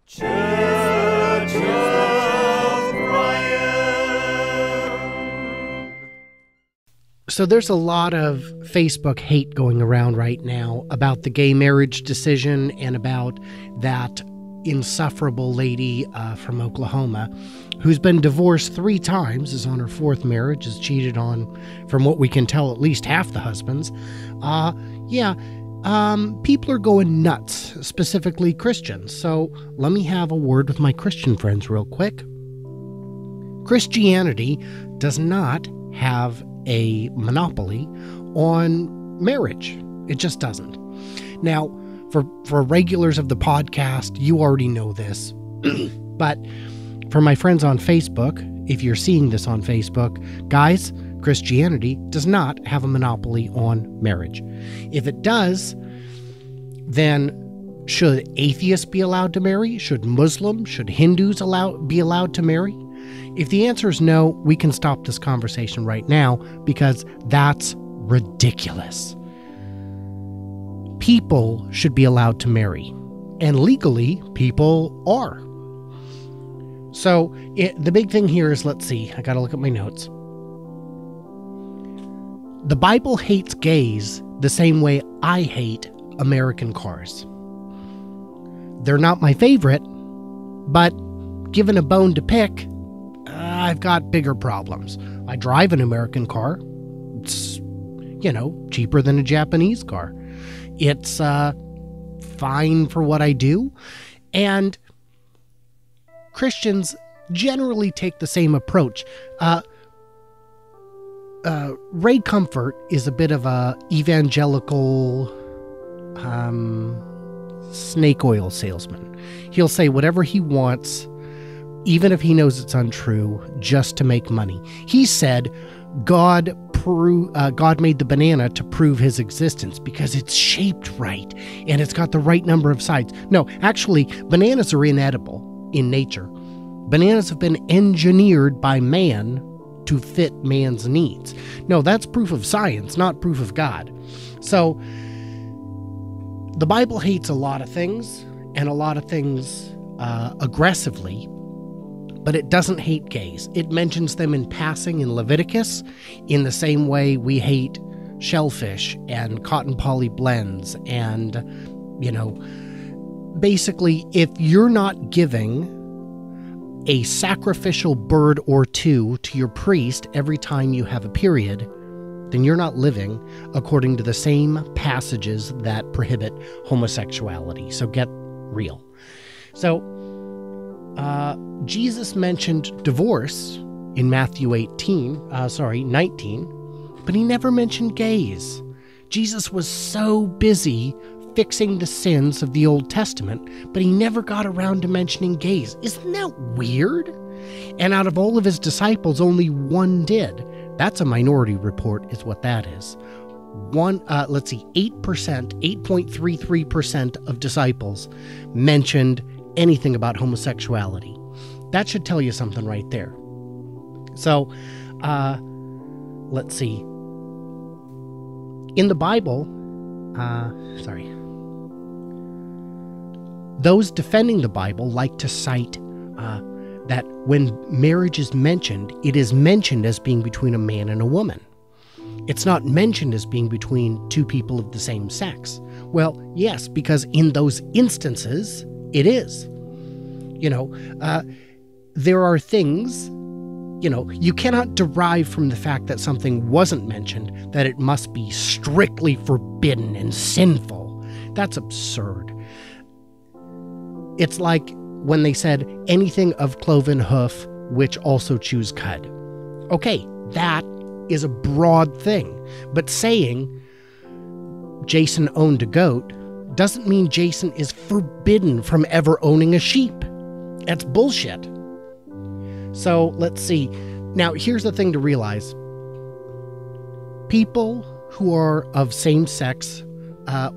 Church of Brian. So there's a lot of Facebook hate going around right now about the gay marriage decision and about that insufferable lady from Oklahoma who's been divorced 3 times, is on her 4th marriage, is cheated on, from what we can tell, at least half the husbands. People are going nuts, specifically Christians. So let me have a word with my Christian friends real quick. Christianity does not have a monopoly on marriage. It just doesn't. Now, for regulars of the podcast, you already know this. But for my friends on Facebook, if you're seeing this on Facebook, guys, Christianity does not have a monopoly on marriage. If it does, then should atheists be allowed to marry? Should Muslims, should Hindus be allowed to marry? If the answer is no, we can stop this conversation right now because that's ridiculous. People should be allowed to marry, and legally, people are. So the big thing here is, let's see, I gotta look at my notes. The Bible hates gays the same way I hate American cars. They're not my favorite, but given a bone to pick, I've got bigger problems. I drive an American car. It's, cheaper than a Japanese car. It's fine for what I do. And Christians generally take the same approach. Ray Comfort is a bit of a evangelical snake oil salesman. He'll say whatever he wants, even if he knows it's untrue, just to make money. He said God made the banana to prove his existence because it's shaped right and it's got the right number of sides. No, actually, bananas are inedible in nature. Bananas have been engineered by man to fit man's needs. No, that's proof of science, not proof of God. So the Bible hates a lot of things, and a lot of things aggressively, but it doesn't hate gays. It mentions them in passing in Leviticus in the same way we hate shellfish and cotton poly blends. And, basically, if you're not giving a sacrificial bird or two to your priest every time you have a period, then you're not living according to the same passages that prohibit homosexuality. So get real. So Jesus mentioned divorce in Matthew 19, but he never mentioned gays. Jesus was so busy fixing the sins of the Old Testament, but he never got around to mentioning gays. Isn't that weird? And out of all of his disciples, only one did. That's a minority report is what that is. 8.33% of disciples mentioned anything about homosexuality. That should tell you something right there. So, let's see. In the Bible, those defending the Bible like to cite that when marriage is mentioned, it is mentioned as being between a man and a woman. It's not mentioned as being between 2 people of the same sex. Well, yes, because in those instances, it is. There are things, you cannot derive from the fact that something wasn't mentioned that it must be strictly forbidden and sinful. That's absurd. It's like when they said anything of cloven hoof, which also chews cud. Okay, that is a broad thing. But saying Jason owned a goat doesn't mean Jason is forbidden from ever owning a sheep. That's bullshit. So let's see. Now, here's the thing to realize. People who are of same-sex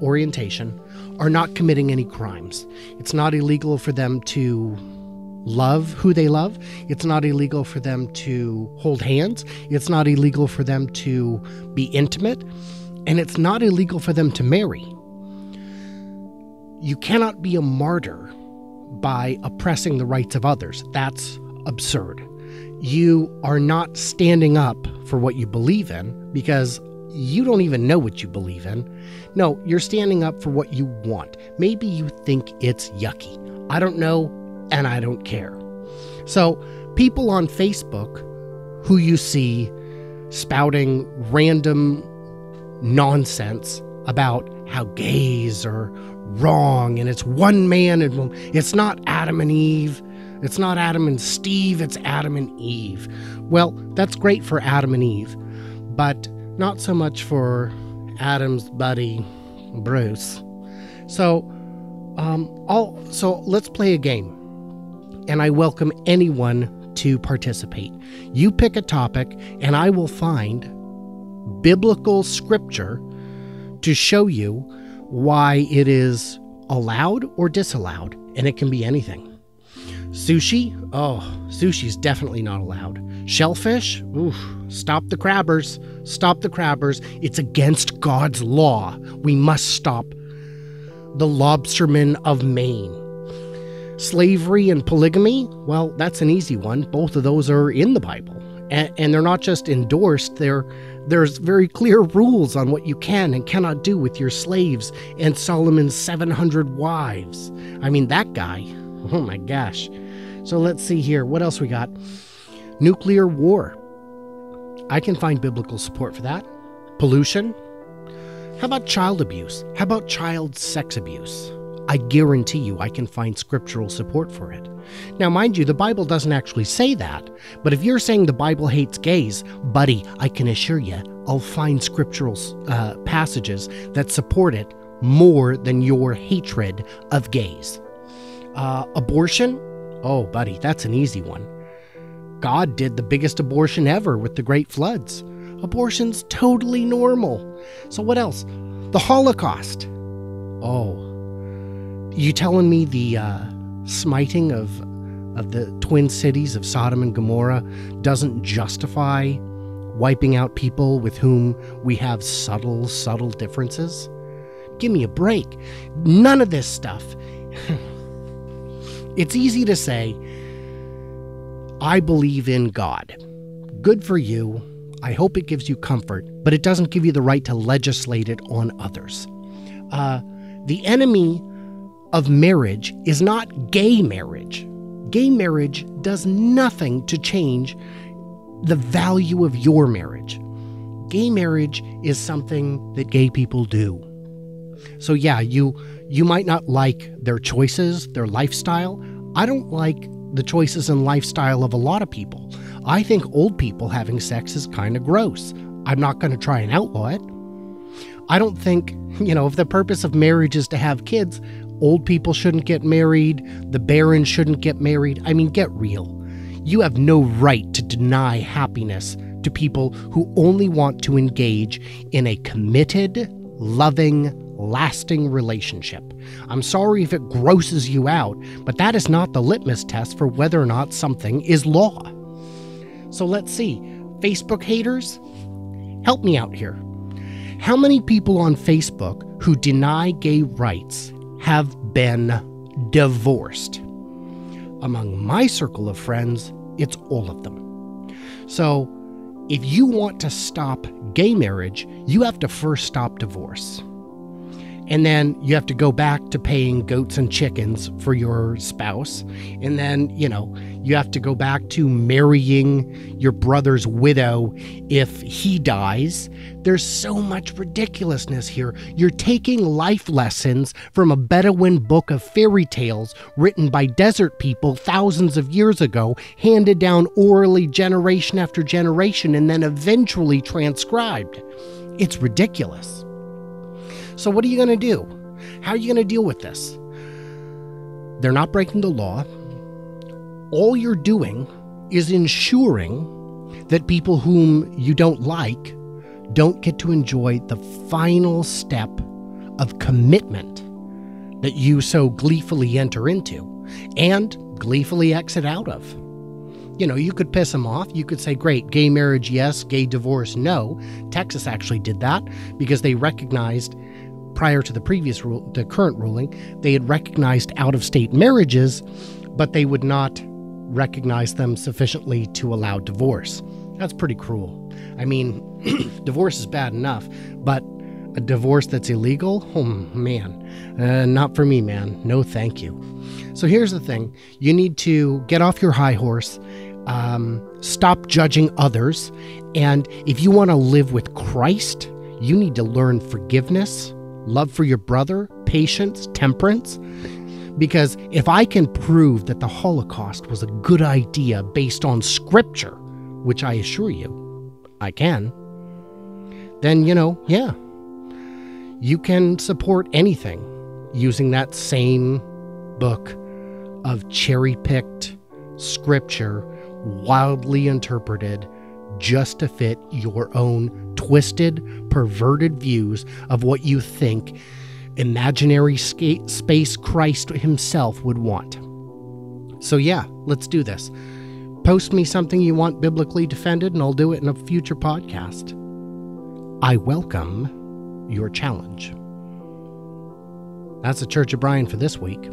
orientation are not committing any crimes. It's not illegal for them to love who they love. It's not illegal for them to hold hands. It's not illegal for them to be intimate. And it's not illegal for them to marry. You cannot be a martyr by oppressing the rights of others. That's absurd. You are not standing up for what you believe in because you don't even know what you believe in. No, you're standing up for what you want. Maybe you think it's yucky. I don't know, and I don't care. So people on Facebook who you see spouting random nonsense about how gays are wrong and it's one man and it's not Adam and Eve, it's not Adam and Steve, it's Adam and Eve. Well, that's great for Adam and Eve, but not so much for Adam's buddy Bruce. So let's play a game, and I welcome anyone to participate. You pick a topic and I will find biblical scripture to show you why it is allowed or disallowed, and it can be anything. Sushi? Oh, sushi's definitely not allowed. Shellfish? Oof, stop the crabbers. Stop the crabbers. It's against God's law. We must stop the lobstermen of Maine. Slavery and polygamy? Well, that's an easy one. Both of those are in the Bible. And they're not just endorsed, there's very clear rules on what you can and cannot do with your slaves and Solomon's 700 wives. I mean, that guy, oh my gosh. So let's see here. What else we got? Nuclear war. I can find biblical support for that. Pollution. How about child abuse? How about child sex abuse? I guarantee you I can find scriptural support for it. Now, mind you, the Bible doesn't actually say that, but if you're saying the Bible hates gays, buddy, I can assure you I'll find scriptural passages that support it more than your hatred of gays. Abortion? Oh, buddy, that's an easy one. God did the biggest abortion ever with the Great Floods. Abortion's totally normal. So what else? The Holocaust. Oh, you telling me the smiting of the twin cities of Sodom and Gomorrah doesn't justify wiping out people with whom we have subtle differences? Give me a break. None of this stuff. It's easy to say, I believe in God. Good for you. I hope it gives you comfort, but it doesn't give you the right to legislate it on others. The enemy of marriage is not gay marriage. Gay marriage does nothing to change the value of your marriage. Gay marriage is something that gay people do. So yeah, you might not like their choices, their lifestyle. I don't like the choices and lifestyle of a lot of people. I think old people having sex is kind of gross. I'm not going to try and outlaw it. I don't think, if the purpose of marriage is to have kids, old people shouldn't get married, the barren shouldn't get married. I mean, get real. You have no right to deny happiness to people who only want to engage in a committed, loving, lasting relationship. I'm sorry if it grosses you out, but that is not the litmus test for whether or not something is law. So let's see. Facebook haters, help me out here. How many people on Facebook who deny gay rights have been divorced? Among my circle of friends, it's all of them. So if you want to stop gay marriage, you have to first stop divorce. And then you have to go back to paying goats and chickens for your spouse. And then, you have to go back to marrying your brother's widow if he dies. There's so much ridiculousness here. You're taking life lessons from a Bedouin book of fairy tales written by desert people thousands of years ago, handed down orally generation after generation, and then eventually transcribed. It's ridiculous. So what are you going to do? How are you going to deal with this? They're not breaking the law. All you're doing is ensuring that people whom you don't like don't get to enjoy the final step of commitment that you so gleefully enter into and gleefully exit out of. You could piss them off. You could say, great, gay marriage, yes, gay divorce, no. Texas actually did that because they recognized prior to the previous rule, the current ruling, they had recognized out-of-state marriages, but they would not recognize them sufficiently to allow divorce. That's pretty cruel. I mean, divorce is bad enough, but a divorce that's illegal? Oh, man. Not for me, man. No, thank you. So here's the thing. You need to get off your high horse, stop judging others, and if you want to live with Christ, you need to learn forgiveness, love for your brother, patience, temperance. Because if I can prove that the Holocaust was a good idea based on Scripture, which I assure you I can, then, yeah, you can support anything using that same book of cherry-picked Scripture, wildly interpreted just to fit your own twisted, perverted views of what you think imaginary space Christ himself would want. So yeah, let's do this. Post me something you want biblically defended and I'll do it in a future podcast. I welcome your challenge. That's the Church of Brian for this week.